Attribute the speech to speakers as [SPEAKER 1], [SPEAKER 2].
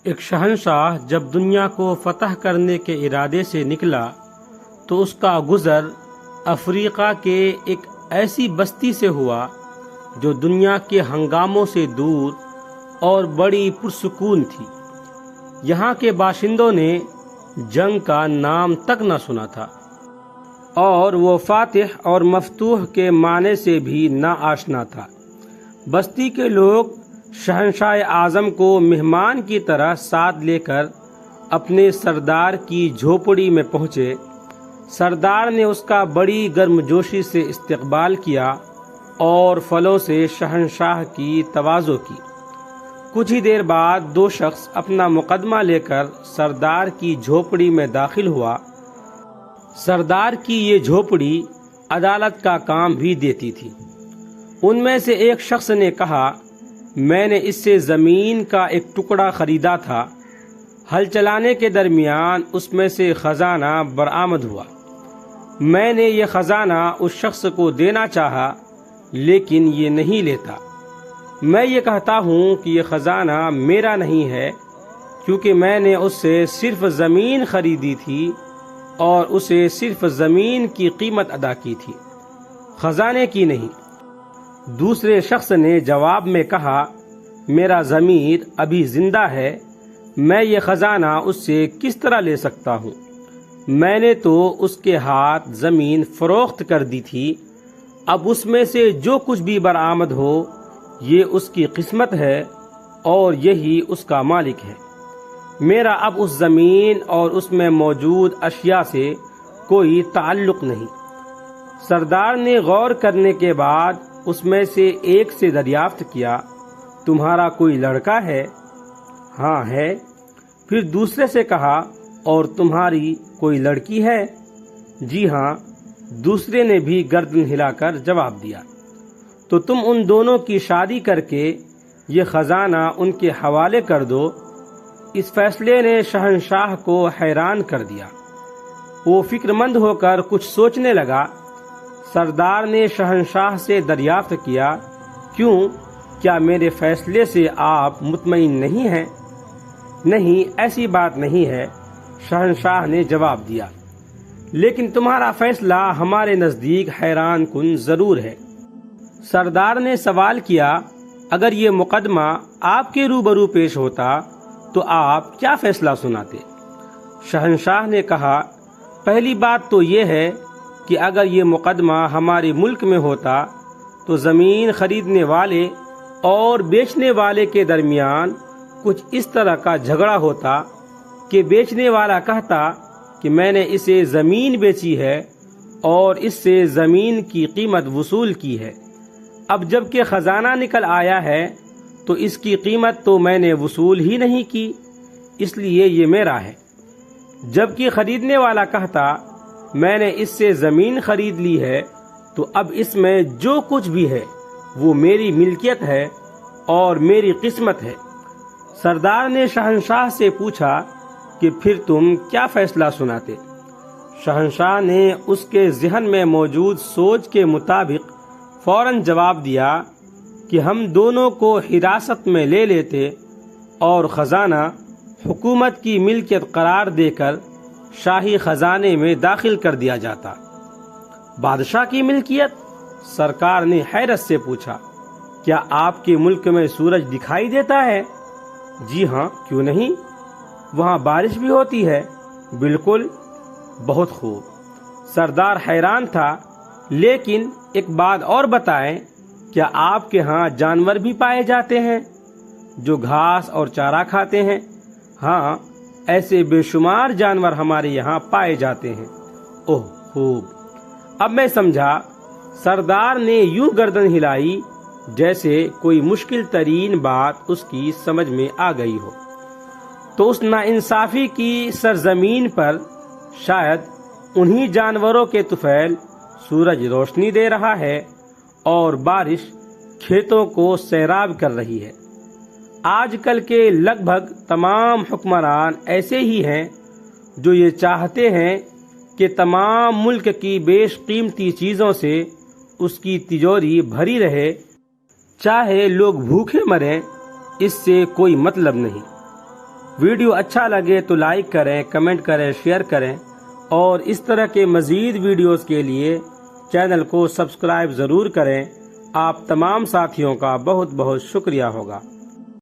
[SPEAKER 1] ایک شہنشاہ جب دنیا کو فتح کرنے کے ارادے سے نکلا تو اس کا گزر افریقہ کے ایک ایسی بستی سے ہوا جو دنیا کے ہنگاموں سے دور اور بڑی پرسکون تھی۔ یہاں کے باشندوں نے جنگ کا نام تک نہ سنا تھا اور وہ فاتح اور مفتوح کے معنی سے بھی نہ آشنا تھا۔ بستی کے لوگ شہنشاہ اعظم کو مہمان کی طرح ساتھ لے کر اپنے سردار کی جھوپڑی میں پہنچے۔ سردار نے اس کا بڑی گرمجوشی سے استقبال کیا اور پھلوں سے شہنشاہ کی تواضع کی۔ کچھ ہی دیر بعد دو شخص اپنا مقدمہ لے کر سردار کی جھوپڑی میں داخل ہوا۔ سردار کی یہ جھوپڑی عدالت کا کام بھی دیتی تھی۔ ان میں سے ایک شخص نے کہا، میں نے اس سے زمین کا ایک ٹکڑا خریدا تھا۔ ہل چلانے کے درمیان اس میں سے خزانہ برآمد ہوا۔ میں نے یہ خزانہ اس شخص کو دینا چاہا لیکن یہ نہیں لیتا۔ میں یہ کہتا ہوں کہ یہ خزانہ میرا نہیں ہے کیونکہ میں نے اس سے صرف زمین خریدی تھی اور اسے صرف زمین کی قیمت ادا کی تھی، خزانے کی نہیں۔ دوسرے شخص نے جواب میں کہا، میرا ضمیر ابھی زندہ ہے، میں یہ خزانہ اس سے کس طرح لے سکتا ہوں؟ میں نے تو اس کے ہاتھ زمین فروخت کر دی تھی، اب اس میں سے جو کچھ بھی برآمد ہو یہ اس کی قسمت ہے اور یہی اس کا مالک ہے۔ میرا اب اس زمین اور اس میں موجود اشیاء سے کوئی تعلق نہیں۔ سردار نے غور کرنے کے بعد اس میں سے ایک سے دریافت کیا، تمہارا کوئی لڑکا ہے؟ ہاں ہے۔ پھر دوسرے سے کہا، اور تمہاری کوئی لڑکی ہے؟ جی ہاں۔ دوسرے نے بھی گردن ہلا کر جواب دیا۔ تو تم ان دونوں کی شادی کر کے یہ خزانہ ان کے حوالے کر دو۔ اس فیصلے نے شہنشاہ کو حیران کر دیا۔ وہ فکر مند ہو کر کچھ سوچنے لگا۔ سردار نے شہنشاہ سے دریافت کیا، کیوں، کیا میرے فیصلے سے آپ مطمئن نہیں ہیں؟ نہیں، ایسی بات نہیں ہے، شہنشاہ نے جواب دیا، لیکن تمہارا فیصلہ ہمارے نزدیک حیران کن ضرور ہے۔ سردار نے سوال کیا، اگر یہ مقدمہ آپ کے روبرو پیش ہوتا تو آپ کیا فیصلہ سناتے؟ شہنشاہ نے کہا، پہلی بات تو یہ ہے کہ اگر یہ مقدمہ ہمارے ملک میں ہوتا تو زمین خریدنے والے اور بیچنے والے کے درمیان کچھ اس طرح کا جھگڑا ہوتا کہ بیچنے والا کہتا کہ میں نے اسے زمین بیچی ہے اور اس سے زمین کی قیمت وصول کی ہے، اب جب کہ خزانہ نکل آیا ہے تو اس کی قیمت تو میں نے وصول ہی نہیں کی، اس لیے یہ میرا ہے۔ جبکہ خریدنے والا کہتا میں نے اس سے زمین خرید لی ہے تو اب اس میں جو کچھ بھی ہے وہ میری ملکیت ہے اور میری قسمت ہے۔ سردار نے شہنشاہ سے پوچھا کہ پھر تم کیا فیصلہ سناتے؟ شہنشاہ نے اس کے ذہن میں موجود سوچ کے مطابق فوراً جواب دیا کہ ہم دونوں کو حراست میں لے لیتے اور خزانہ حکومت کی ملکیت قرار دے کر شاہی خزانے میں داخل کر دیا جاتا۔ بادشاہ کی ملکیت؟ سرکار نے حیرت سے پوچھا، کیا آپ کے ملک میں سورج دکھائی دیتا ہے؟ جی ہاں، کیوں نہیں؟ وہاں بارش بھی ہوتی ہے؟ بالکل۔ بہت خوب۔ سردار حیران تھا، لیکن ایک بات اور بتائیں، کیا آپ کے ہاں جانور بھی پائے جاتے ہیں جو گھاس اور چارہ کھاتے ہیں؟ ہاں، ایسے بے شمار جانور ہمارے یہاں پائے جاتے ہیں۔ اوہ خوب، اب میں سمجھا۔ سردار نے یوں گردن ہلائی جیسے کوئی مشکل ترین بات اس کی سمجھ میں آ گئی ہو۔ تو اس ناانصافی کی سرزمین پر شاید انہی جانوروں کے طفیل سورج روشنی دے رہا ہے اور بارش کھیتوں کو سیراب کر رہی ہے۔ آج کل کے لگ بھگ تمام حکمران ایسے ہی ہیں جو یہ چاہتے ہیں کہ تمام ملک کی بیش قیمتی چیزوں سے اس کی تجوری بھری رہے، چاہے لوگ بھوکے مریں، اس سے کوئی مطلب نہیں۔ ویڈیو اچھا لگے تو لائک کریں، کمنٹ کریں، شیئر کریں، اور اس طرح کے مزید ویڈیوز کے لیے چینل کو سبسکرائب ضرور کریں۔ آپ تمام ساتھیوں کا بہت بہت شکریہ ہوگا۔